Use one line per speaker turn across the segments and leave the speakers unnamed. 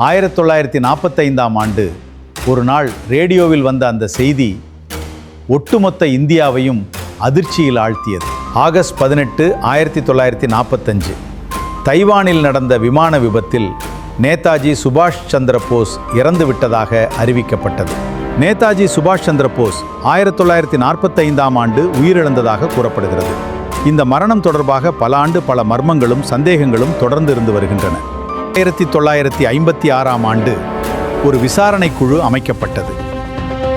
1945ஆம் ஆண்டு ஒரு நாள் ரேடியோவில் வந்த அந்த செய்தி ஒட்டுமொத்த இந்தியாவையும் அதிர்ச்சியில் ஆழ்த்தியது. ஆகஸ்ட் 18, 1945 தைவானில் நடந்த விமான விபத்தில் நேதாஜி சுபாஷ் சந்திர போஸ் இறந்து விட்டதாக அறிவிக்கப்பட்டது. நேதாஜி சுபாஷ் சந்திர போஸ் 1945ஆம் ஆண்டு உயிரிழந்ததாக கூறப்படுகிறது. இந்த மரணம் தொடர்பாக பல மர்மங்களும் சந்தேகங்களும் தொடர்ந்து இருந்து வருகின்றன. 1956ஆம் ஆண்டு ஒரு விசாரணை குழு அமைக்கப்பட்டது.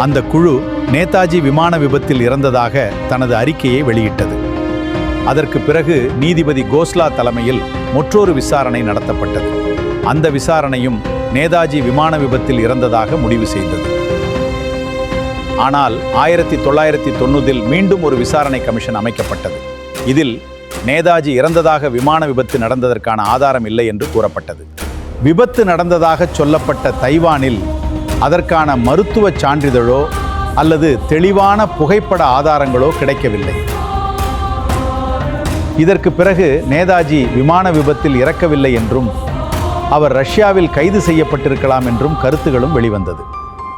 அந்த குழு நேதாஜி விமான விபத்தில் இறந்ததாக தனது அறிக்கையை வெளியிட்டது. அதற்கு பிறகு நீதிபதி கோஸ்லா தலைமையில் மற்றொரு விசாரணை நடத்தப்பட்டது. அந்த விசாரணையும் நேதாஜி விமான விபத்தில் இறந்ததாக முடிவு செய்தது. ஆனால் 1990இல் மீண்டும் ஒரு விசாரணை கமிஷன் அமைக்கப்பட்டது. இதில் நேதாஜி இறந்ததாக விமான விபத்து நடந்ததற்கான ஆதாரம் இல்லை என்று கூறப்பட்டது. விபத்து நடந்ததாக சொல்லப்பட்ட தைவானில் அதற்கான மருத்துவ சான்றிதழோ அல்லது தெளிவான புகைப்பட ஆதாரங்களோ கிடைக்கவில்லை. இதற்கு பிறகு நேதாஜி விமான விபத்தில் இறக்கவில்லை என்றும் அவர் ரஷ்யாவில் கைது செய்யப்பட்டிருக்கலாம் என்றும் கருத்துகளும் வெளிவந்தது.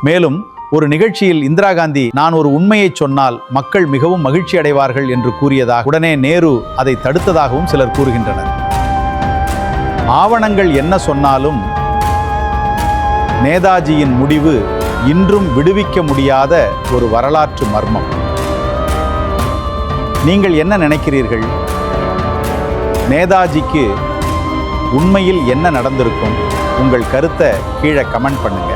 மேலும் ஒரு நிகழ்ச்சியில் இந்திரா காந்தி, நான் ஒரு உண்மையை சொன்னால் மக்கள் மிகவும் மகிழ்ச்சி அடைவார்கள் என்று கூறியதாக உடனே நேரு அதை தடுத்ததாகவும் சிலர் கூறுகின்றனர். ஆவணங்கள் என்ன சொன்னாலும் நேதாஜியின் முடிவு இன்றும் விடுவிக்க முடியாத ஒரு வரலாற்று மர்மம். நீங்கள் என்ன நினைக்கிறீர்கள்? நேதாஜிக்கு உண்மையில் என்ன நடந்திருக்கும்? உங்கள் கருத்தை கீழே கமெண்ட் பண்ணுங்க.